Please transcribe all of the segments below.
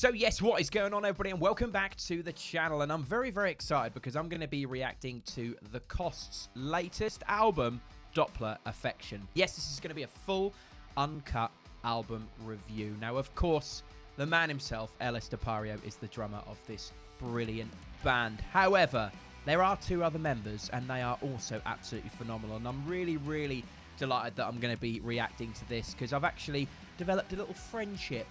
So yes, what is going on, everybody, and welcome back to the channel. And I'm very, very excited because I'm going to be reacting to The Cost's latest album, Doppler Affection. Yes, this is going to be a full, uncut album review. Now, of course, the man himself, Ellis Dapario, is the drummer of this brilliant band. However, there are two other members, and they are also absolutely phenomenal. And I'm really, really delighted that I'm going to be reacting to this because I've actually developed a little friendship,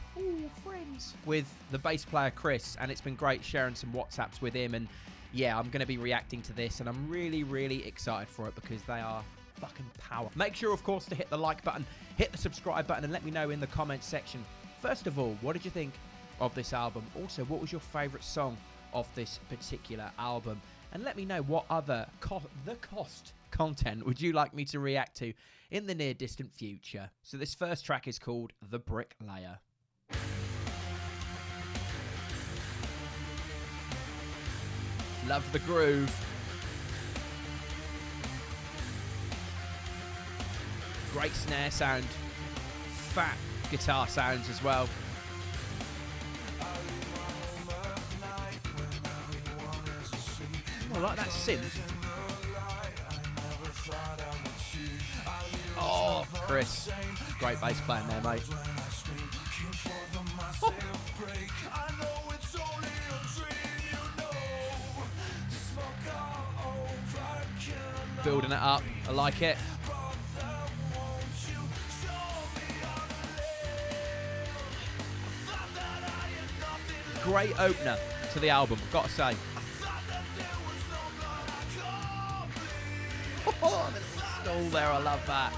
with the bass player Chris, and it's been great sharing some WhatsApps with him. And yeah, I'm going to be reacting to this, and I'm really, really excited for it because they are fucking power. Make sure, of course, to hit the like button, hit the subscribe button, and let me know in the comments section. First of all, what did you think of this album? Also, what was your favourite song of this particular album? And let me know what other The Cost content would you like me to react to in the near distant future. So this first track is called The Bricklayer. Love the groove. Great snare sound. Fat guitar sounds as well. I like that synth. Oh, Chris. Great bass playing there, mate. Oh. Building it up. I like it. Great opener to the album, I've got to say. Oh, the little stall there, I love that.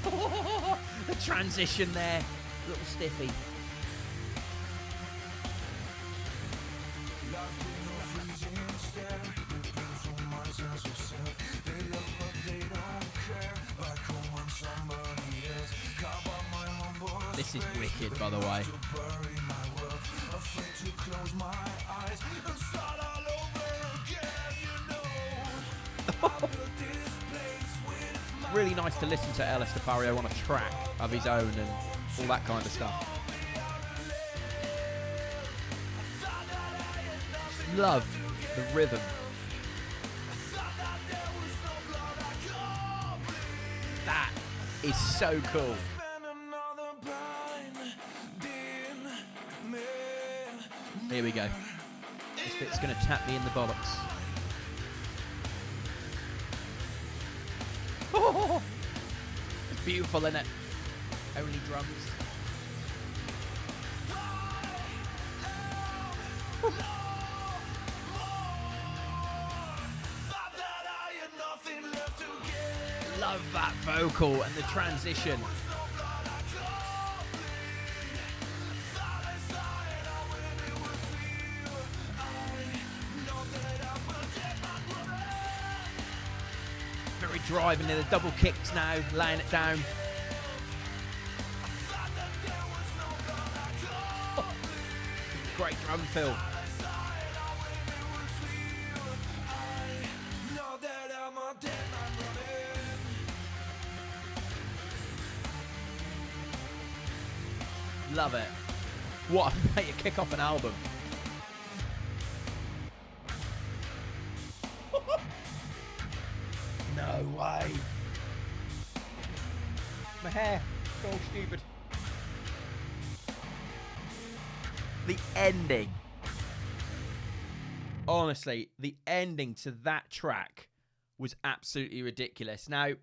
Oh, the transition there, little stiffy. This is wicked, by the way. Really nice to listen to Ellis Dapario on a track of his own and all that kind of stuff. Love the rhythm. That is so cool. Here we go. This bit's going to tap me in the bollocks. Oh, it's beautiful, isn't it? Only drums. Love that vocal and the transition. Very driving in the double kicks now, laying it down. Oh, great drum fill. Love it. What a way to kick off an album. No way. My hair, it's all stupid. The ending. Honestly, the ending to that track was absolutely ridiculous. Now,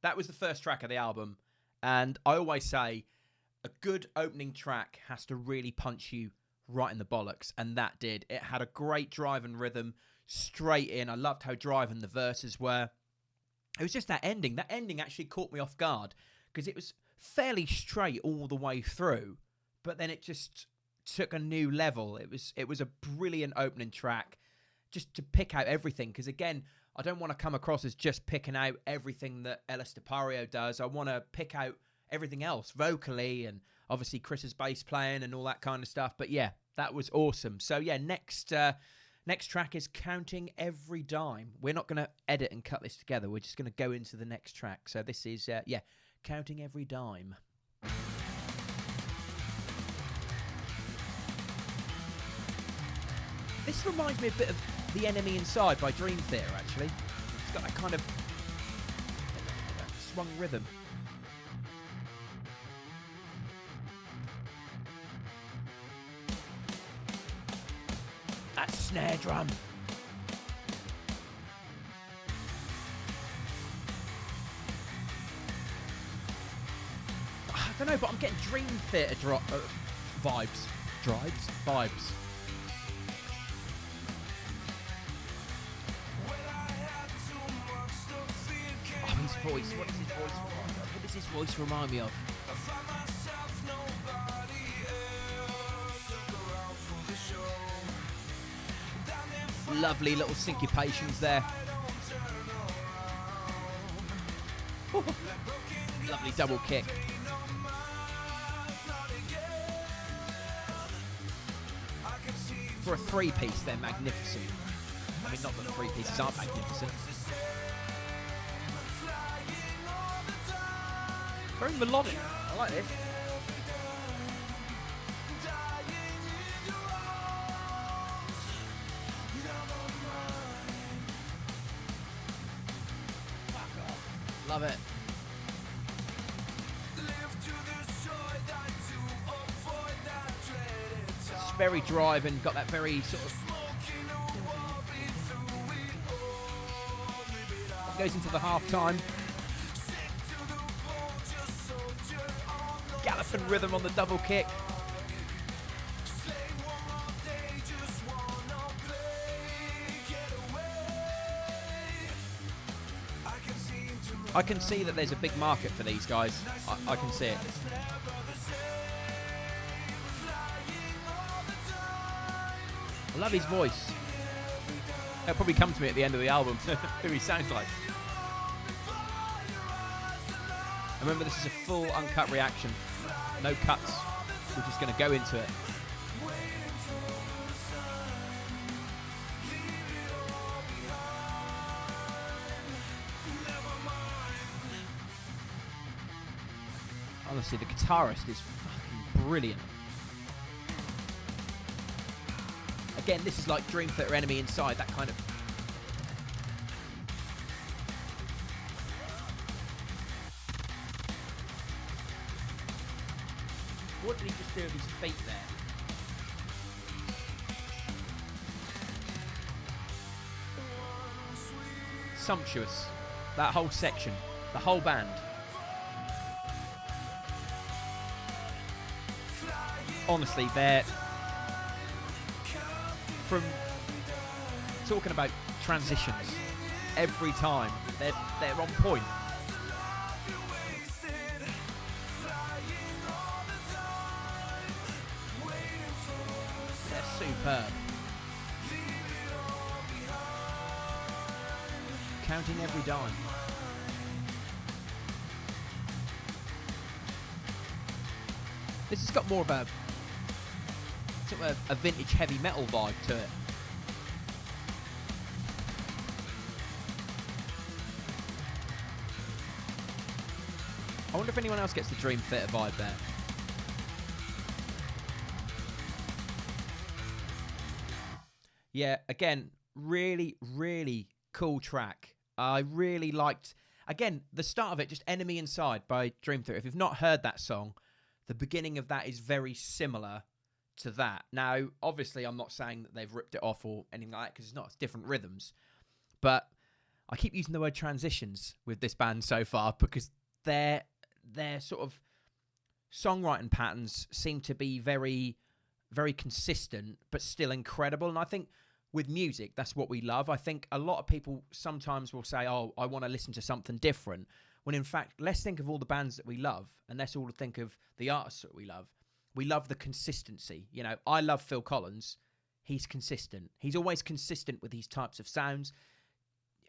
that was the first track of the album, and I always say a good opening track has to really punch you right in the bollocks, and that did. It had a great drive and rhythm straight in. I loved how driving the verses were. It was just that ending. That ending actually caught me off guard because it was fairly straight all the way through, but then it just took a new level. It was a brilliant opening track just to pick out everything because, again, I don't want to come across as just picking out everything that Ellis Dapario does. I want to pick out everything else vocally and obviously Chris's bass playing and all that kind of stuff. But yeah, that was awesome. So yeah, next track is Counting Every Dime. We're not going to edit and cut this together. We're just going to go into the next track. So this is, yeah, Counting every dime. This reminds me a bit of The Enemy Inside by Dream Theater, actually. It's got that kind of swung rhythm. That snare drum. I don't know, but I'm getting Dream Theater vibes. Vibes. Oh, his voice. What does his voice remind me of? What does his voice remind me of? Lovely little syncopations there. Lovely double kick. For a three-piece, they're magnificent. I mean, not that three pieces aren't magnificent. Very melodic. I like this. Love it. It's very driving, got that very sort of... Goes into the half-time. Galloping rhythm on the double kick. I can see that there's a big market for these guys. I can see it. I love his voice. It'll probably come to me at the end of the album, who he sounds like. Remember, this is a full uncut reaction. No cuts. We're just going to go into it. Honestly, the guitarist is fucking brilliant. Again, this is like Dream Theater Enemy Inside, that kind of... What did he just do with his feet there? Sumptuous. That whole section. The whole band. Honestly, they're... From talking about transitions, every time, they're on point. Superb. Counting every dime. This has got more of a sort of a vintage heavy metal vibe to it. I wonder if anyone else gets the Dream Theater vibe there. Yeah, again, really, really cool track. I really liked, again, the start of it, just Enemy Inside by Dream Theater. If you've not heard that song, the beginning of that is very similar to that. Now, obviously, I'm not saying that they've ripped it off or anything like that, because it's not, it's different rhythms. But I keep using the word transitions with this band so far, because their sort of songwriting patterns seem to be very, very consistent, but still incredible. And I think with music, that's what we love. I think a lot of people sometimes will say, oh, I want to listen to something different. When in fact, let's think of all the bands that we love, and let's all think of the artists that we love. We love the consistency. You know, I love Phil Collins. He's consistent. He's always consistent with these types of sounds,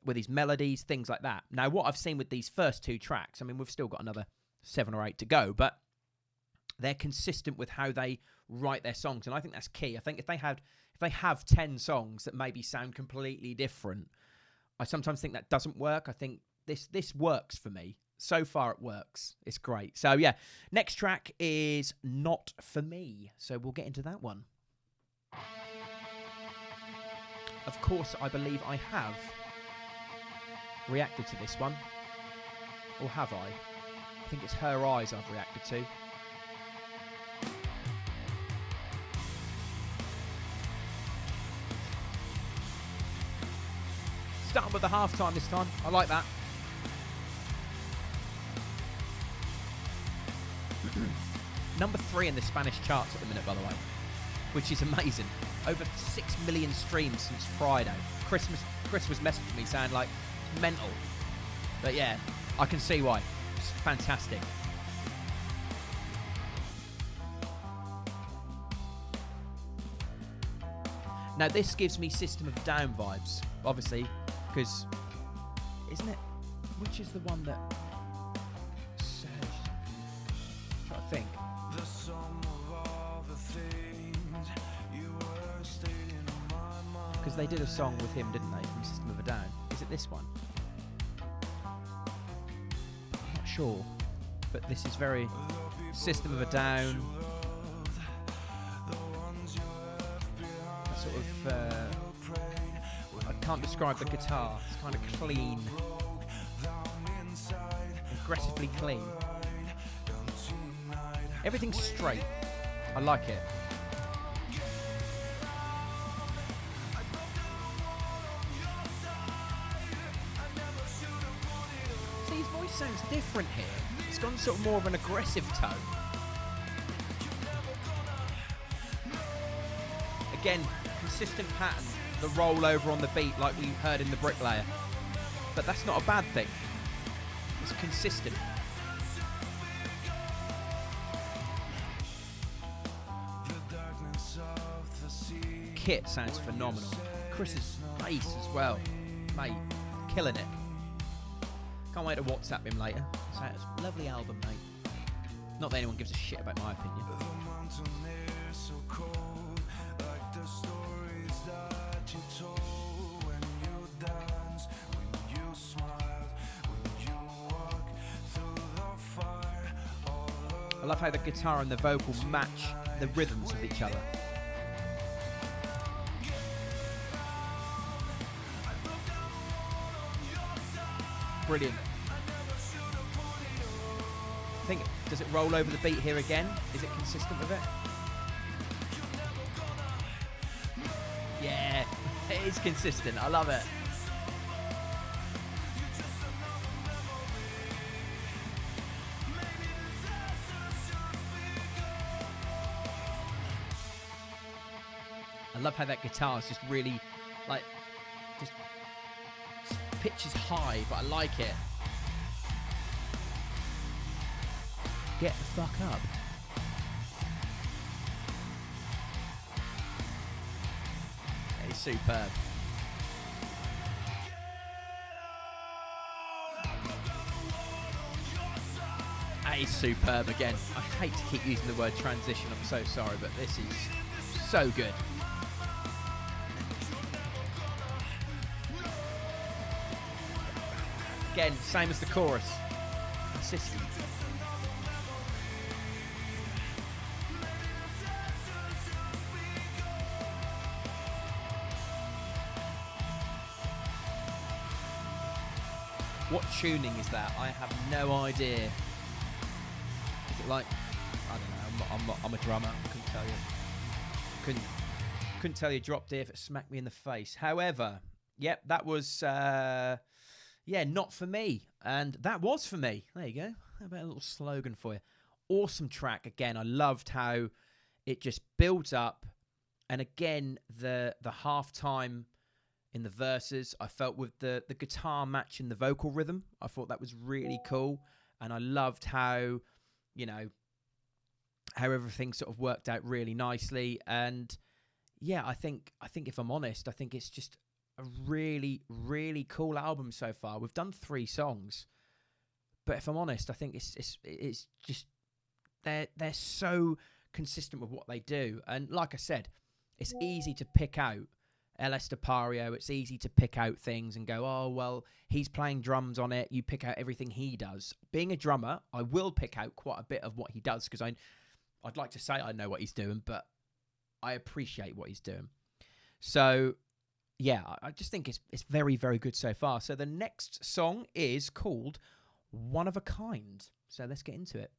with his melodies, things like that. Now, what I've seen with these first two tracks, I mean, we've still got another 7 or 8 to go, but they're consistent with how they write their songs, and I think that's key. I think if they have 10 songs that maybe sound completely different, I sometimes think that doesn't work. I think this works for me. So far, it works. It's great. So, yeah, next track is Not For Me. So we'll get into that one. Of course, I believe I have reacted to this one. Or have I? I think it's Her Eyes I've reacted to. Starting with the halftime this time. I like that. Number 3 in the Spanish charts at the minute, by the way, which is amazing. Over 6 million streams since Friday. Chris was messaging me saying, like, it's mental. But yeah, I can see why. It's fantastic. Now, this gives me System of a Down vibes, obviously, because, isn't it? Which is the one that... I'm trying to think. Because they did a song with him, didn't they, from System of a Down? Is it this one? I'm not sure. But this is very System of a Down. Sort of, I can't describe the guitar. It's kind of clean. Aggressively clean. Everything's straight. I like it. See, his voice sounds different here. It's gone sort of more of an aggressive tone. Again, consistent pattern, the rollover on the beat like we heard in the Bricklayer. But that's not a bad thing. It's consistent. Kit sounds phenomenal. Chris's bass as well. Mate, killing it. Can't wait to WhatsApp him later. So it's a lovely album, mate. Not that anyone gives a shit about my opinion. I love how the guitar and the vocal match the rhythms of each other. Brilliant. I think, does it roll over the beat here again? Is it consistent with it? Yeah, it is consistent. I love it. I love how that guitar is just really, like, just pitch is high, but I like it. Get the fuck up. It's superb. That is superb again. I hate to keep using the word transition, I'm so sorry, but this is so good. Again, same as the chorus. Consistent. What tuning is that? I have no idea. Is it like, I don't know, I'm a drummer, I couldn't tell you. Couldn't tell you drop D if it smacked me in the face. However, yep, that was yeah, not for me. And that was for me. There you go. How about a little slogan for you? Awesome track. Again, I loved how it just builds up. And again, the halftime in the verses, I felt with the guitar matching the vocal rhythm, I thought that was really cool. And I loved how, you know, how everything sort of worked out really nicely. And yeah, I think if I'm honest, I think it's just a really, really cool album so far. We've done 3 songs, but if I'm honest, I think it's just they're so consistent with what they do. And like I said, it's easy to pick out LS Depario, it's easy to pick out things and go, oh, well, he's playing drums on it. You pick out everything he does. Being a drummer, I will pick out quite a bit of what he does because I'd like to say I know what he's doing, but I appreciate what he's doing. So, yeah, I just think it's very, very good so far. So the next song is called One of a Kind. So let's get into it.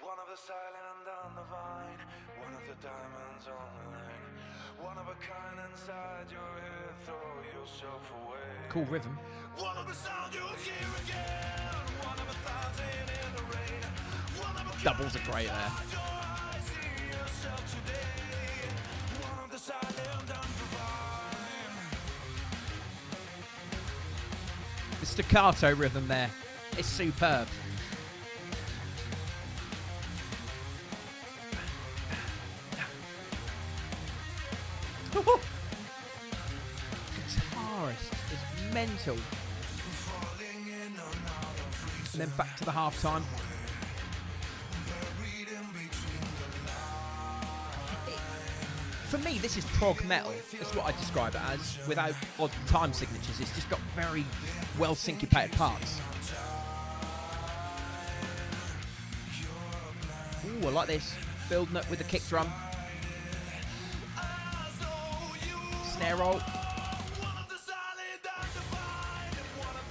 One of the silent on the vine, one of the diamonds on the line, one of a kind inside your head, throw yourself away. Cool rhythm. One of the sound you'll hear again, one of a thousand in the rain, one of a Doubles are great there. see yourself today. One of the silent on the vine. The staccato rhythm there is superb. Guitarist is mental. And then back to the halftime. For me, this is prog metal. That's what I describe it as, without odd time signatures. It's just got very well syncopated parts. Ooh, I like this. Building up with the kick drum. Snare roll.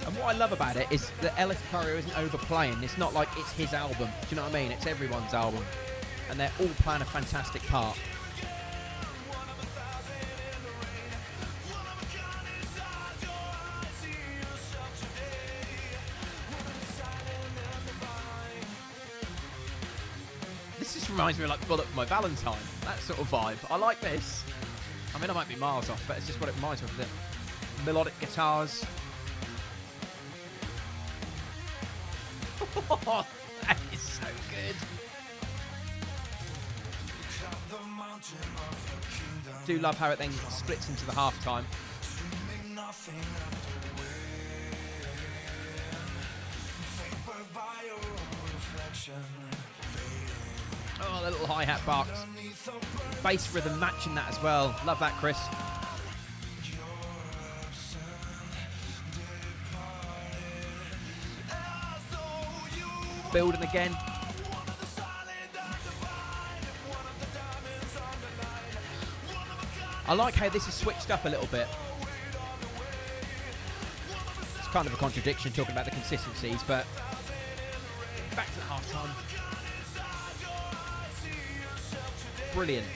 And what I love about it is that LS Depario isn't overplaying. It's not like it's his album. Do you know what I mean? It's everyone's album. And they're all playing a fantastic part. This just reminds me of like Bullet for My Valentine. That sort of vibe. I like this. I mean, I might be miles off, but it's just what it reminds me of. The melodic guitars. That is so good. Do love how it then splits into the halftime. Oh, the little hi-hat box. Bass rhythm matching that as well. Love that, Chris. Building again. I like how this is switched up a little bit. It's kind of a contradiction talking about the consistencies, but back to the halftime. Brilliant.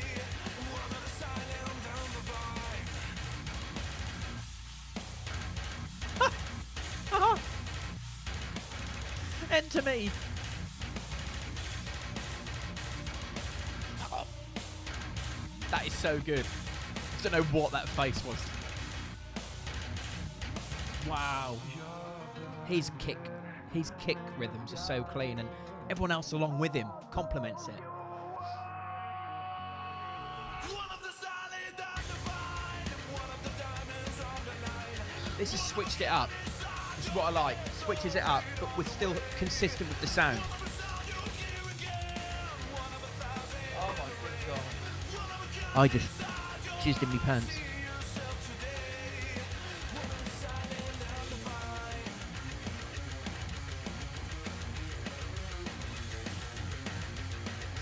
Enter me. Oh. That is so good. I don't know what that face was. Wow. His kick rhythms are so clean, and everyone else along with him complements it. This has switched it up. This is what I like. Switches it up, but we're still consistent with the sound. Oh my god. I just jizzed in my pants.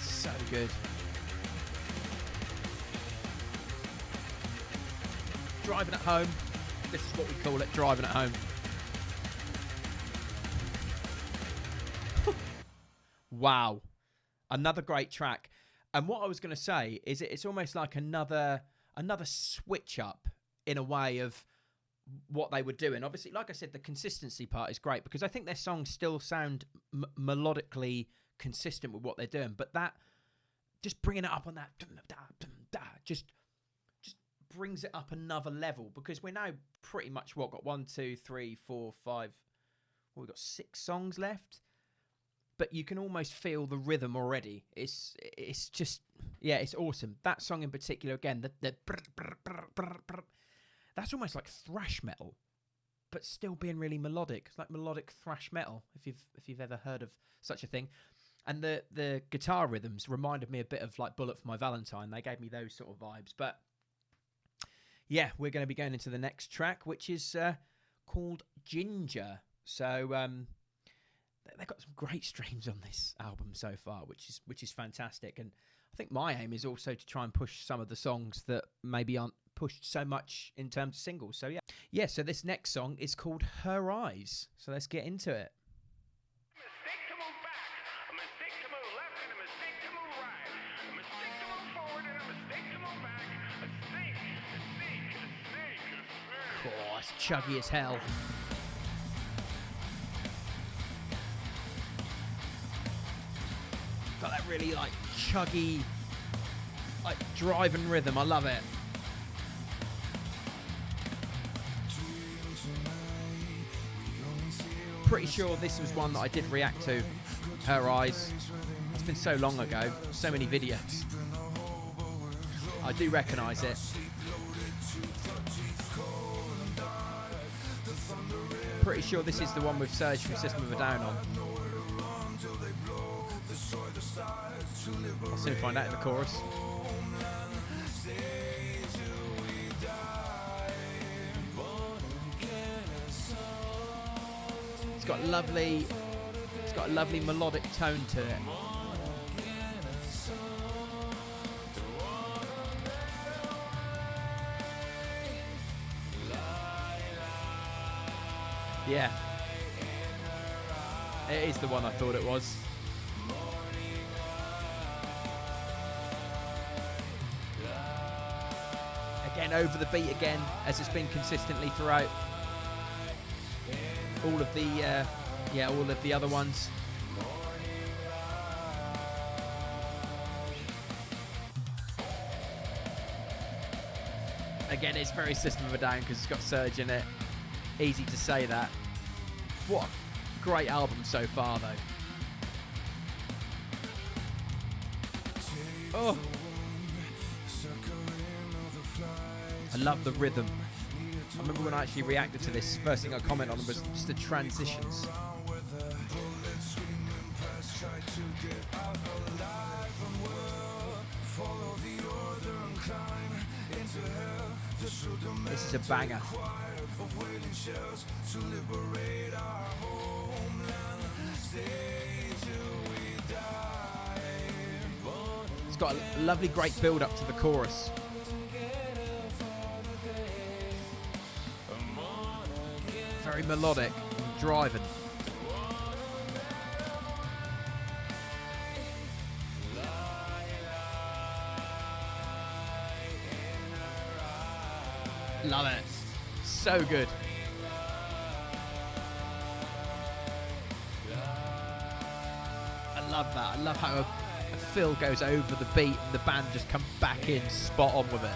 So good. Driving at home. This is what we call it, driving at home. Wow. Another great track. And what I was going to say is it's almost like another switch up in a way of what they were doing. Obviously, like I said, the consistency part is great because I think their songs still sound melodically consistent with what they're doing. But that, just bringing it up on that, just brings it up another level because we're now pretty much got 1, 2, 3, 4, 5. Well, we've got 6 songs left, but you can almost feel the rhythm already. It's just, yeah, it's awesome. That song in particular, again, the that's almost like thrash metal, but still being really melodic. It's like melodic thrash metal, if you've ever heard of such a thing. And the guitar rhythms reminded me a bit of like Bullet for My Valentine. They gave me those sort of vibes, but yeah, we're going to be going into the next track, which is called Ginger. So they've got some great streams on this album so far, which is fantastic. And I think my aim is also to try and push some of the songs that maybe aren't pushed so much in terms of singles. So yeah. So this next song is called Her Eyes. So let's get into it. Oh, it's chuggy as hell. Got that really like chuggy, like driving rhythm. I love it. Pretty sure this was one that I did react to. Her Eyes. It's been so long ago. So many videos. I do recognise it. Pretty sure this is the one with Surge from System of a Down on. I'll soon find out in the chorus. It's got a lovely melodic tone to it. Yeah, it is the one I thought it was. Again, over the beat again, as it's been consistently throughout all of the other ones. Again, it's very System of a Down because it's got Surge in it. Easy to say that. What a great album so far, though. Oh, I love the rhythm. I remember when I actually reacted to this, first thing I commented on was just the transitions. This is a banger. It's got a lovely, great build up to the chorus. Very melodic, driving. Love it. So good. I love that. I love how a fill goes over the beat and the band just come back in spot on with it.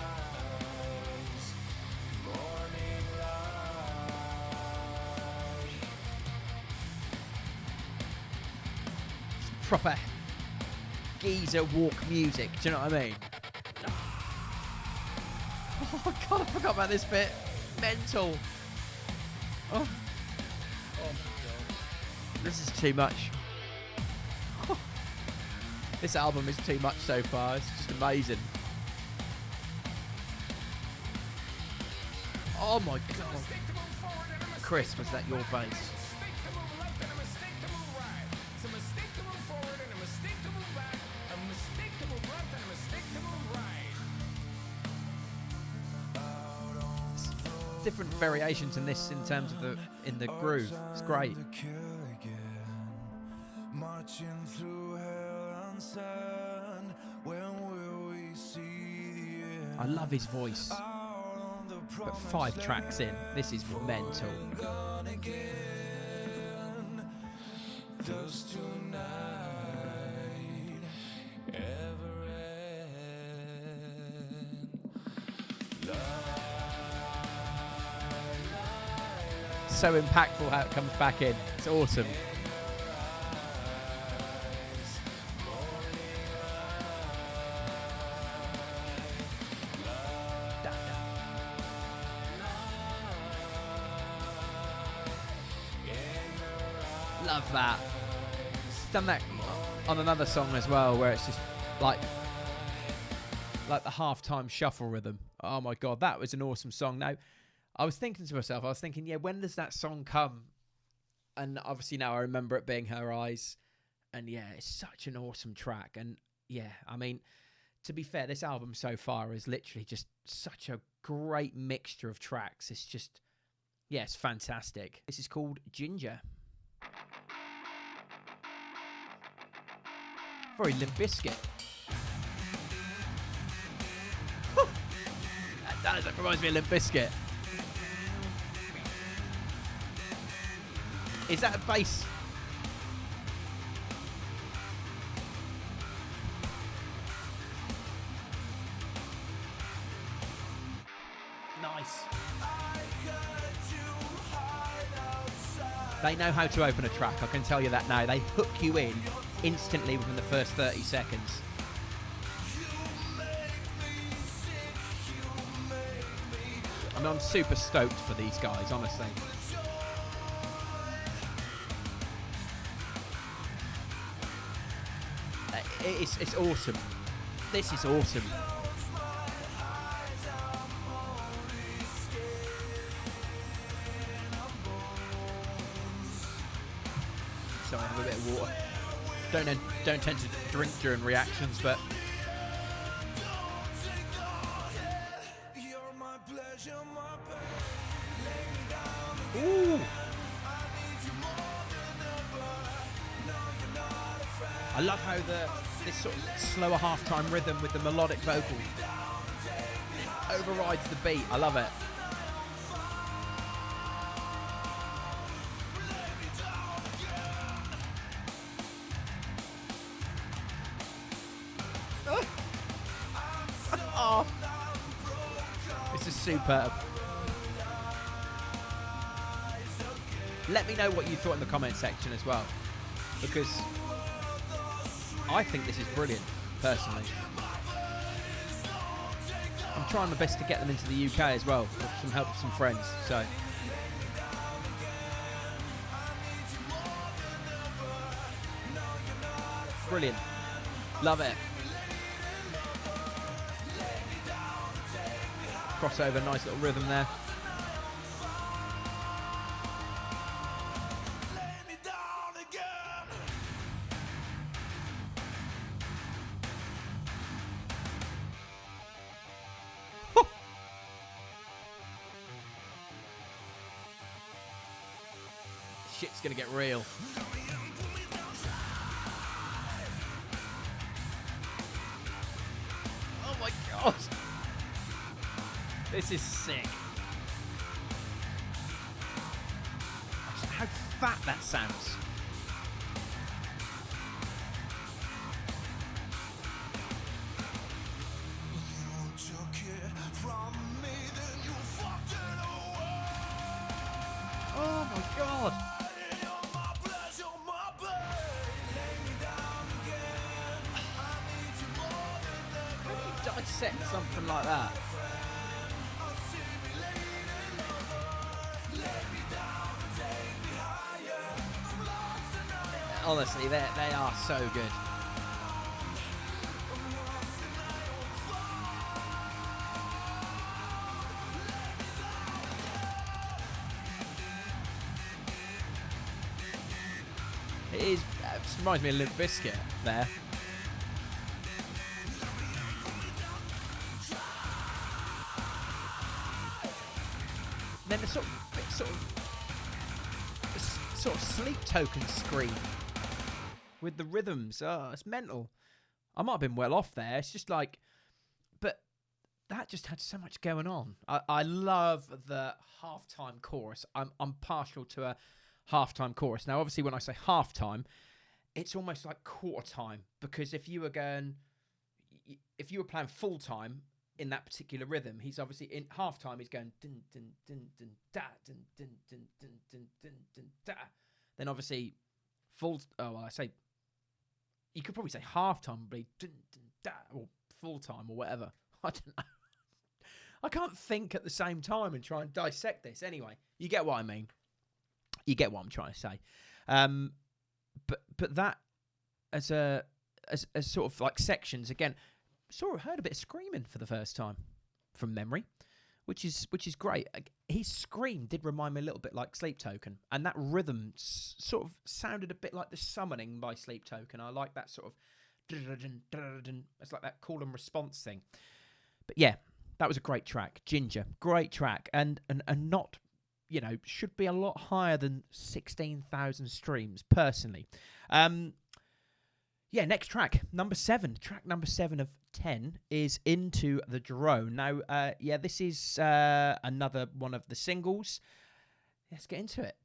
Proper geezer walk music, do you know what I mean? Oh god, I forgot about this bit. Mental. Oh my god. This is too much. This album is too much so far. It's just amazing. Oh my god. Chris, was that your bass? Different variations in this in terms of the groove. It's great. I love his voice. But 5 tracks in, this is mental. So impactful how it comes back in. It's awesome. Love that. Done that on another song as well, where it's just like the halftime shuffle rhythm. Oh my God, that was an awesome song. Now, I was thinking to myself, yeah, when does that song come? And obviously now I remember it being Her Eyes. And yeah, it's such an awesome track. And yeah, I mean, to be fair, this album so far is literally just such a great mixture of tracks. It's just, yeah, it's fantastic. This is called Ginger. Very Limp Bizkit. That reminds me of Limp Bizkit. Is that a bass? Nice. They know how to open a track, I can tell you that now. They hook you in instantly within the first 30 seconds. I mean, I'm super stoked for these guys, honestly. It's awesome. This is awesome. Sorry, I have a bit of water. Don't tend to drink during reactions, but ooh. I love how this sort of slower halftime rhythm with the melodic vocal overrides the beat. I love it. Oh. This is superb. Let me know what you thought in the comment section as well, because I think this is brilliant, personally. I'm trying my best to get them into the UK as well, with some help with some friends, so. Brilliant. Love it. Crossover, nice little rhythm there. Shit's gonna get real. Oh my God. This is sick. How fat that sounds. Oh my God. How do you dissect something like that? Honestly, they are so good. It is. It just reminds me of Limp Bizkit there. Then the sort of sleep token scream with the rhythms. Oh, it's mental. I might have been well off there. It's just like, but that just had so much going on. I love the halftime chorus. I'm partial to a halftime chorus. Now, obviously, when I say halftime, it's almost like quarter time, because if you were playing full time in that particular rhythm, he's obviously in halftime. He's going dun dun dun dun da dun dun dun dun dun dun dun da. Then obviously full. Oh, well, I say you could probably say halftime would be dun dun da, or full time or whatever. I don't know. I can't think at the same time and try and dissect this. Anyway, you get what I mean. You get what I'm trying to say. But that as sort of like sections again. Heard a bit of screaming for the first time. from memory, which is great. His scream did remind me a little bit like Sleep Token, and that rhythm sort of sounded a bit like the summoning by Sleep Token. I like that sort of, it's like that call and response thing. But yeah, that was a great track. Ginger, great track, and not, you know, should be a lot higher than 16,000 streams personally. Yeah, next track, number 7. Track number 7 of 10 is Into the Drone. Now, yeah, this is another one of the singles. Let's get into it.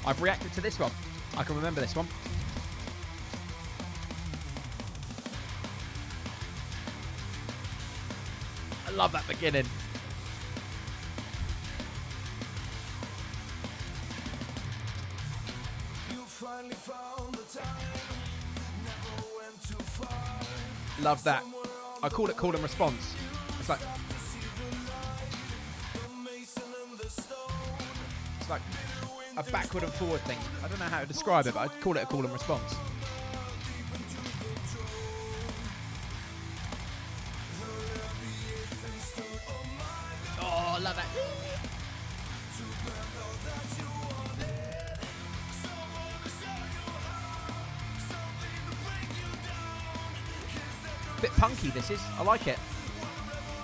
I've reacted to this one. I can remember this one. I love that beginning. Love that. I call it call and response. It's like a backward and forward thing. I don't know how to describe it, but I'd call it a call and response. Oh, I love that. Bit punky this is. I like it.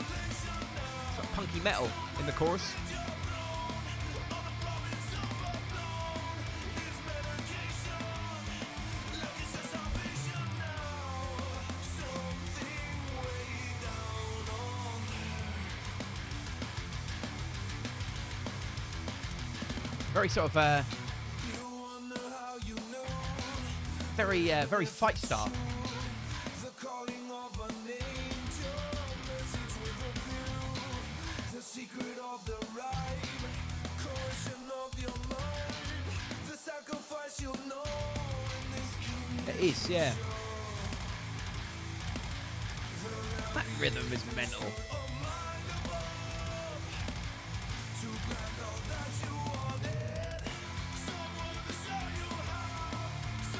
It's like punky metal in the chorus. Very sort of very fight style. It is, yeah. That rhythm is mental.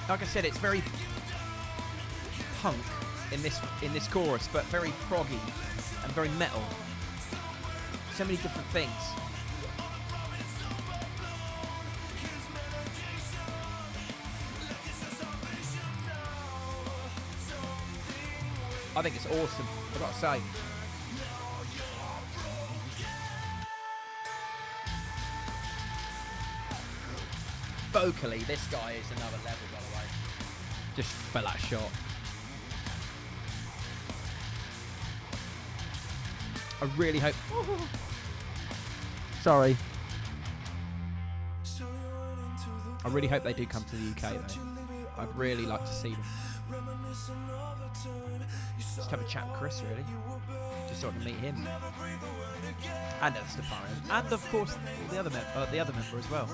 Like I said, it's very punk in this chorus, but very proggy and very metal. So many different things. I think it's awesome, I've got to say. Vocally, this guy is another level, by the way. Just fell out shot. I really hope... Sorry. I really hope they do come to the UK, though. I'd really like to see them. Just have a chat with Chris, really. Just sort of meet him. And Esteparian. And, of course, the other member as well.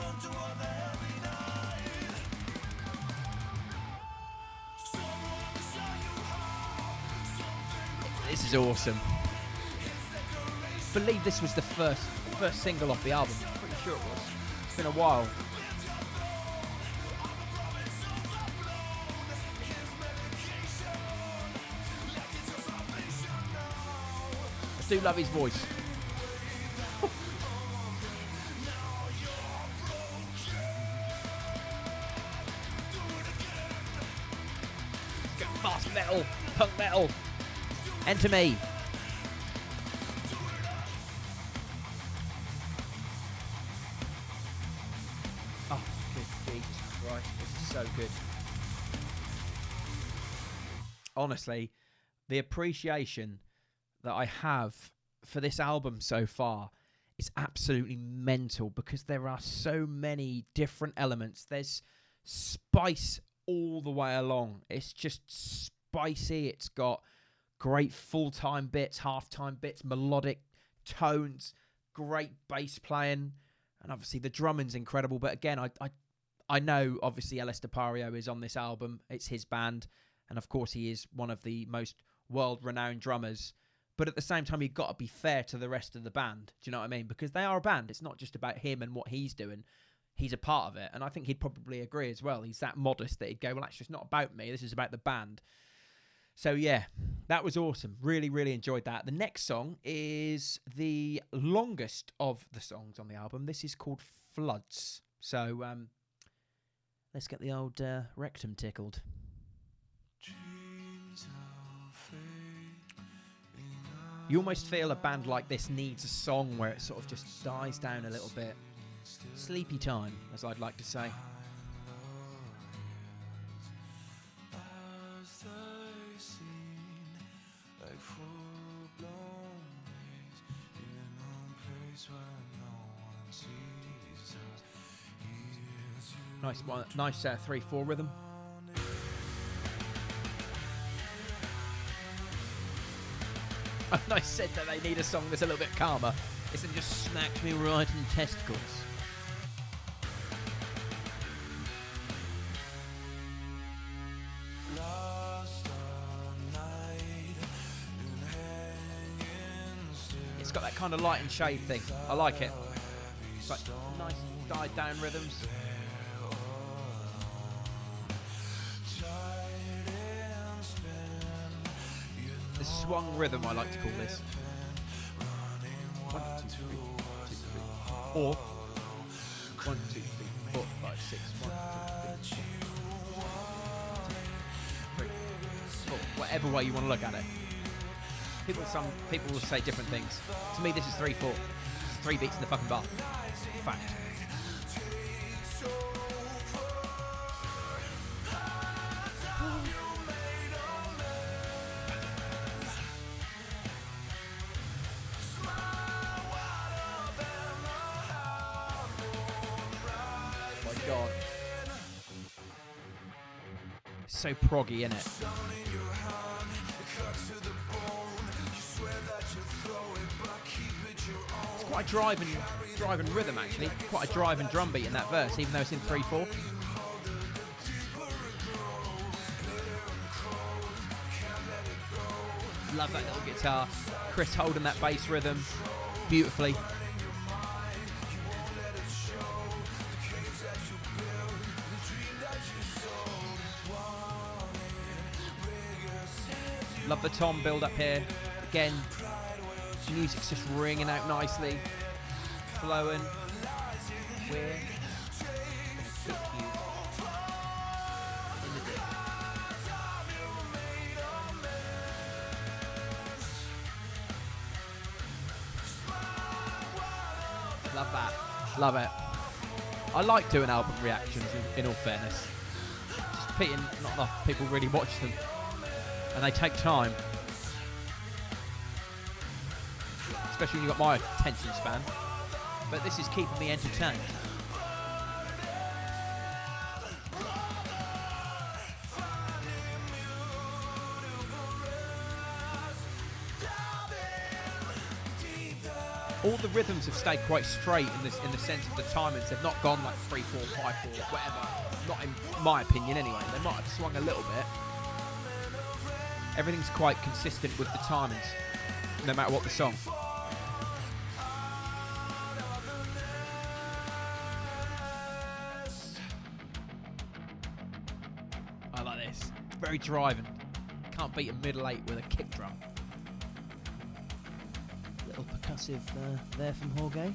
This is awesome. I believe this was the first single off the album. I'm pretty sure it was. It's been a while. I do love his voice. Go fast metal, punk metal. Enter me. Oh, good Jesus Christ. This is so good. Honestly, the appreciation that I have for this album so far is absolutely mental because there are so many different elements. There's spice all the way along. It's just spicy. It's got great full-time bits, half-time bits, melodic tones, great bass playing, and obviously the drumming's incredible. But again, I know obviously Ellis DePario is on this album. It's his band, and of course he is one of the most world-renowned drummers. But at the same time, you've got to be fair to the rest of the band. Do you know what I mean? Because they are a band. It's not just about him and what he's doing. he's a part of it. And I think he'd probably agree as well. He's that modest that he'd go, well, actually, it's not about me. This is about the band. So, yeah, that was awesome. Really, really enjoyed that. The next song is the longest of the songs on the album. This is called Floods. So, let's get the old rectum tickled. You almost feel a band like this needs a song where it sort of just dies down a little bit. Sleepy time, as I'd like to say. Nice 3/4 rhythm. I said that they need a song that's a little bit calmer. It's just smacked me right in the testicles. It's got that kind of light and shade thing. I like it. It's like nice died down rhythms. The swung rhythm, I like to call this. 1, 2, 3, 2, 3, 4. 1, 2, 3, 4, 5, 6. 1, 2, 3, 4. Whatever way you want to look at it. Some people will say different things. To me, this is 3/4. It's 3 beats in the fucking bar. Fact. God. So proggy, innit? It's quite a driving rhythm, actually. Quite a driving drum beat in that verse, even though it's in 3/4. Love that little guitar. Chris holding that bass rhythm beautifully. Love the tom build up here. Again, music's just ringing out nicely, flowing. We're gonna kick you in the dick. Love that. Love it. I like doing album reactions, in all fairness. Just pitying not enough people really watch them. And they take time. Especially when you've got my attention span. But this is keeping me entertained. All the rhythms have stayed quite straight in the sense of the timings. They've not gone like 3/4, 5/4, whatever. Not in my opinion anyway. They might have swung a little bit. Everything's quite consistent with the timings, no matter what the song. I like this. Very driving. Can't beat a middle 8 with a kick drum. Little percussive there from Jorge.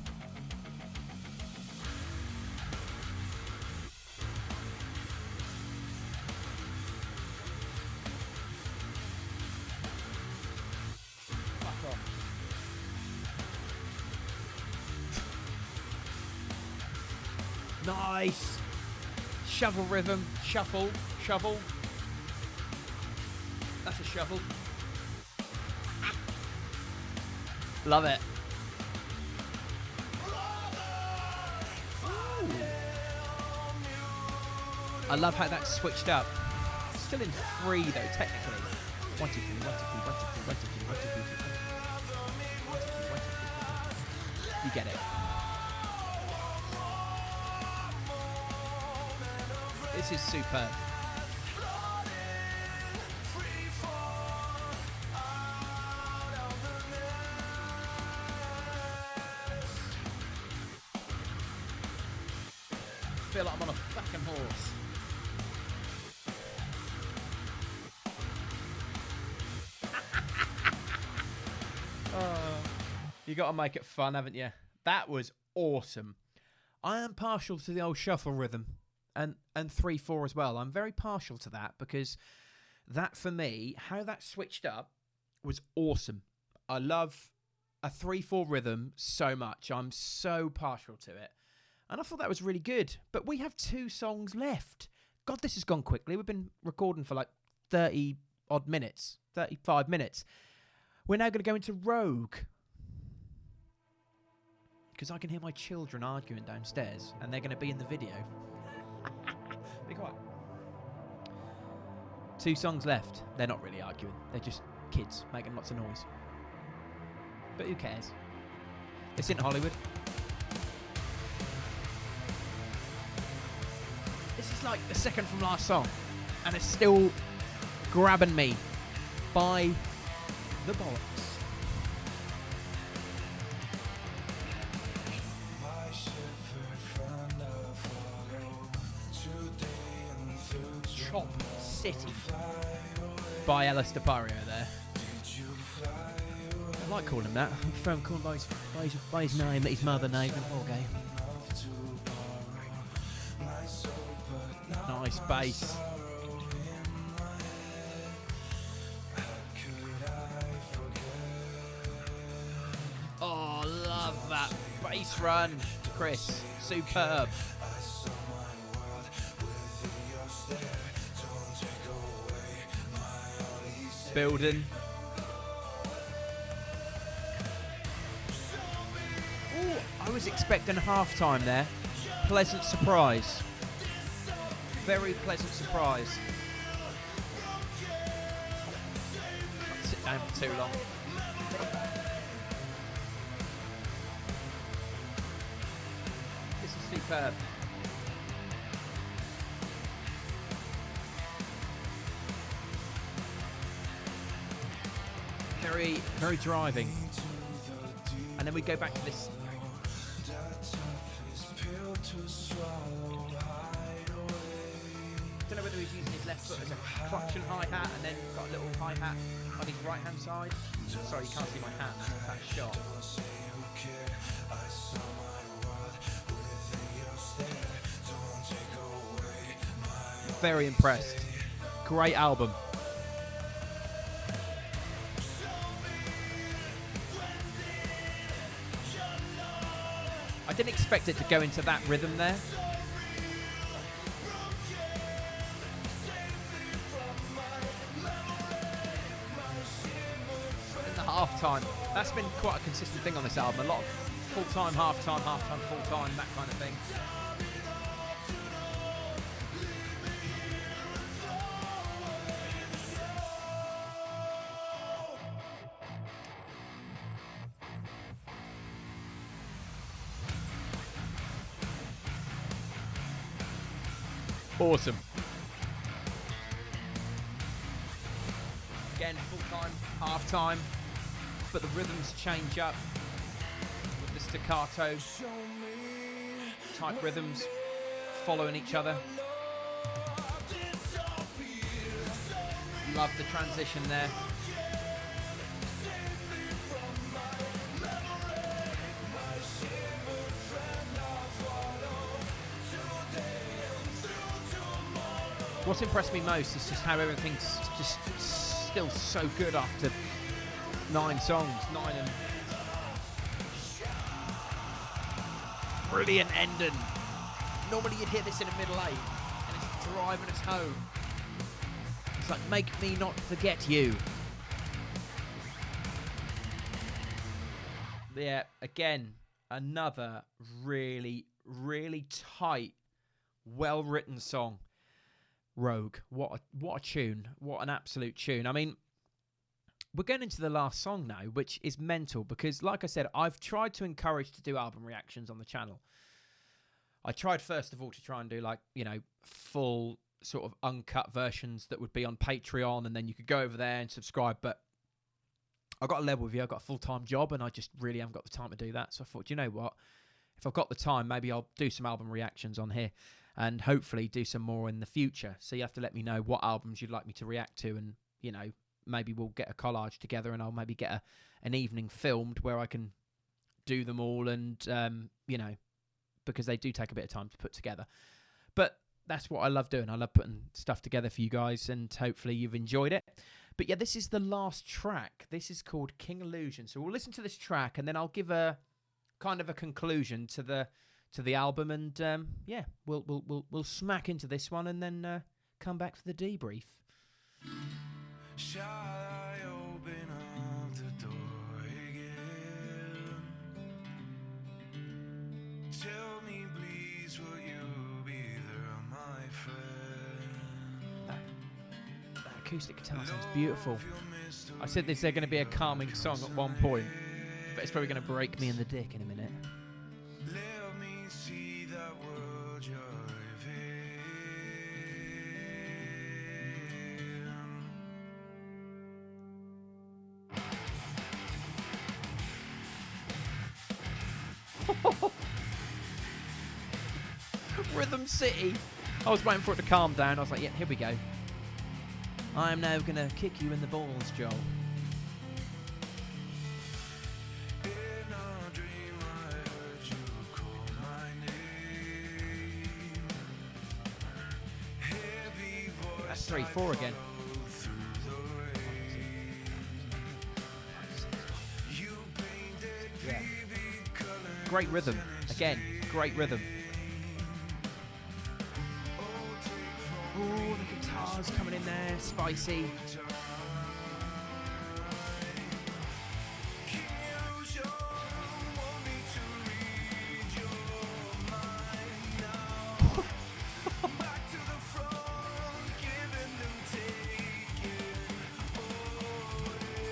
Nice. Shovel rhythm. Shuffle. Shovel. That's a shovel. Love it. Ooh. I love how that's switched up. Still in 3 though, technically. 1, 2, 3, 1, 2, 3, 1, 2, 3, 1, 2, 3, 1, 2, 3, 1, 2, 3, 1, 2, 3. You get it. This is superb. feel like I'm on a fucking horse. You got to make it fun, haven't you? That was awesome. I am partial to the old shuffle rhythm and 3/4 as well. I'm very partial to that because that, for me, how that switched up was awesome. I love a 3/4 rhythm so much. I'm so partial to it. And I thought that was really good. But we have 2 songs left. God, this has gone quickly. We've been recording for like 30-odd minutes, 35 minutes. We're now going to go into Rogue. Because I can hear my children arguing downstairs, and they're going to be in the video. Be quiet. 2 songs left. They're not really arguing. They're just kids making lots of noise. But who cares? It's in Hollywood. This is like the second from last song, and it's still grabbing me by the bollocks. Chop City by Ellis DePario there. I like calling him that. I prefer him calling by his name, his mother name, and okay. Nice bass. Oh, love that bass run, Chris. Superb. Building. Ooh, I was expecting half-time there. Pleasant surprise. Very pleasant surprise. Can't sit down for too long. This is superb. Very, very driving. And then we go back to this. Don't know whether he's using his left foot as a clutch and hi-hat, and then got a little hi-hat on his right-hand side. Sorry, you can't see my hand. That shot. Very impressed. Great album. I didn't expect it to go into that rhythm there. In the half-time, that's been quite a consistent thing on this album. A lot of full-time, half-time, half-time, full-time, that kind of thing. Awesome. Again, full-time, half-time, but the rhythms change up with the staccato type rhythms following each other. Love the transition there. What's impressed me most is just how everything's just still so good after 9 songs. 9 and... Brilliant ending. Normally you'd hear this in a middle 8 and it's driving us home. It's like, make me not forget you. Yeah, again, another really, really tight, well-written song. Rogue, what a tune, what an absolute tune. I mean, we're going into the last song now, which is mental because, like I said, I've tried to encourage to do album reactions on the channel. I tried first of all to try and do like, you know, full sort of uncut versions that would be on Patreon, and then you could go over there and subscribe, but I got a level with you. I've got a full-time job and I just really haven't got the time to do that. So I thought, you know what, if I've got the time, maybe I'll do some album reactions on here. and hopefully do some more in the future. So you have to let me know what albums you'd like me to react to, and, you know, maybe we'll get a collage together, and I'll maybe get an evening filmed where I can do them all, and, you know, because they do take a bit of time to put together. But that's what I love doing. I love putting stuff together for you guys, and hopefully you've enjoyed it. But yeah, this is the last track. This is called King Illusion. So we'll listen to this track, and then I'll give a kind of a conclusion to the album, and yeah, we'll smack into this one, and then come back for the debrief. Shall I open up the door again? Tell me please, will you be there, my friend? That acoustic guitar sounds beautiful. I said they're going to be a calming song at one point, but it's probably going to break me in the dick in a minute. Let me see that world you're living. Rhythm City. I was waiting for it to calm down. I was like, yeah, here we go. I am now going to kick you in the balls, Joel. That's 3/4 again. Yeah. Great rhythm. Again, great rhythm. Oh, the guitar's coming in there, spicy.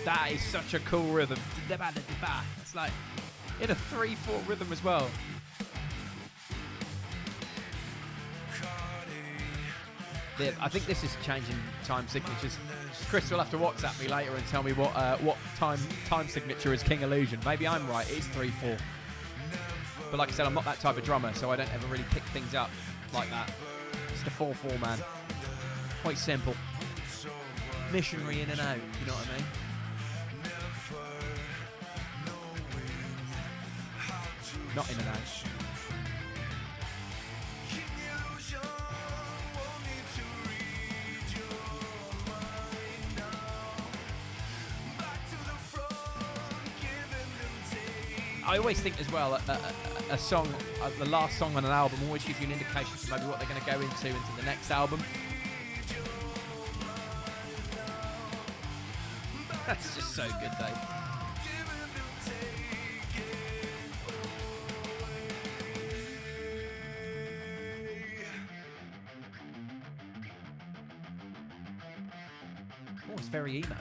That is such a cool rhythm. It's like in a 3/4 rhythm as well. I think this is changing time signatures. Chris will have to WhatsApp me later and tell me what time signature is King Illusion. Maybe I'm right, it is 3/4. But like I said, I'm not that type of drummer, so I don't ever really pick things up like that. It's the 4/4, man. Quite simple. Missionary in and out, you know what I mean? Not in and out. I always think as well, a song, the last song on an album always gives you an indication to maybe what they're going to go into the next album. That's just so good, though. Oh, it's very emo.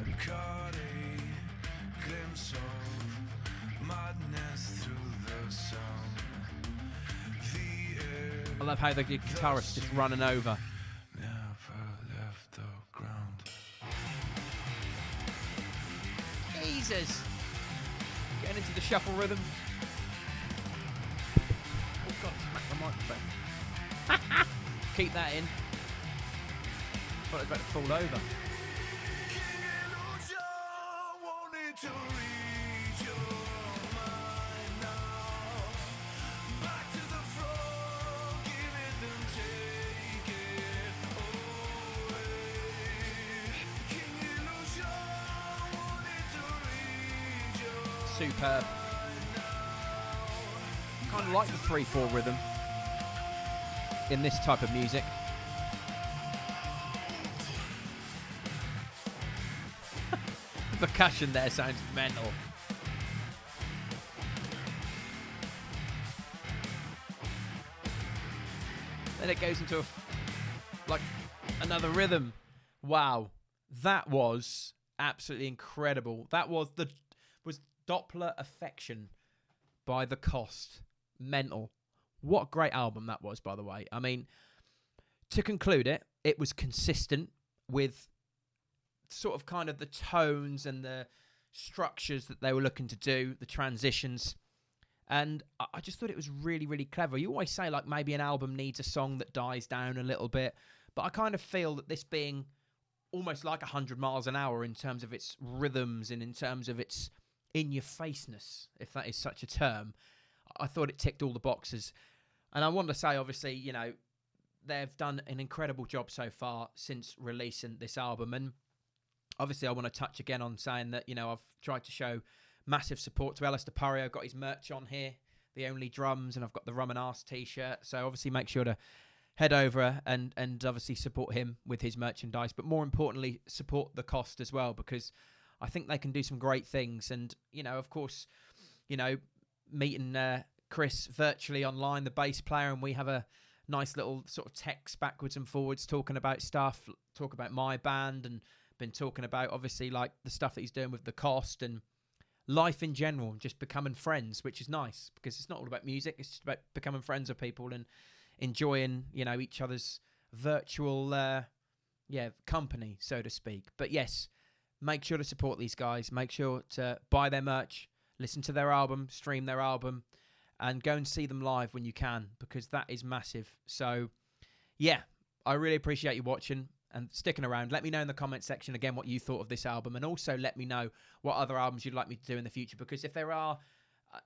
I love how the guitarist is running over. Never left the ground. Jesus! Getting into the shuffle rhythm. Oh god, smack the microphone. Keep that in. Thought it was about to fall over. Superb. Kind of like the 3/4 rhythm in this type of music. The percussion there sounds mental. Then it goes into like another rhythm. Wow, that was absolutely incredible. That was Doppler Affection by The Cost. Mental. What a great album that was, by the way. I mean, to conclude it, it was consistent with sort of kind of the tones and the structures that they were looking to do, the transitions. And I just thought it was really, really clever. You always say, like, maybe an album needs a song that dies down a little bit. But I kind of feel that this being almost like 100 miles an hour in terms of its rhythms and in terms of its in-your-faceness, if that is such a term, I thought it ticked all the boxes. And I want to say, obviously, you know, they've done an incredible job so far since releasing this album. And obviously, I want to touch again on saying that, you know, I've tried to show massive support to Alistair Purry. I've got his merch on here, The Only Drums, and I've got the Rum and Arse t-shirt. So obviously make sure to head over and obviously support him with his merchandise. But more importantly, support the Cost as well, because I think they can do some great things. And, you know, of course, you know, meeting Chris virtually online, the bass player, and we have a nice little sort of text backwards and forwards talking about stuff, talk about my band, and been talking about obviously like the stuff that he's doing with the Cost and life in general, just becoming friends, which is nice because it's not all about music. It's just about becoming friends with people and enjoying, you know, each other's virtual, company, so to speak. But yes, make sure to support these guys. Make sure to buy their merch, listen to their album, stream their album, and go and see them live when you can, because that is massive. So, yeah, I really appreciate you watching and sticking around. Let me know in the comment section again what you thought of this album, and also let me know what other albums you'd like me to do in the future, because if there are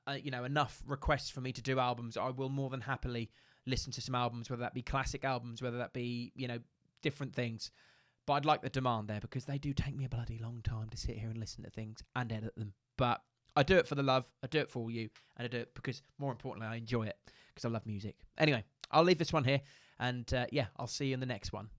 enough requests for me to do albums, I will more than happily listen to some albums, whether that be classic albums, whether that be, you know, different things. But I'd like the demand there, because they do take me a bloody long time to sit here and listen to things and edit them. But I do it for the love, I do it for you, and I do it because, more importantly, I enjoy it because I love music. Anyway, I'll leave this one here, and I'll see you in the next one.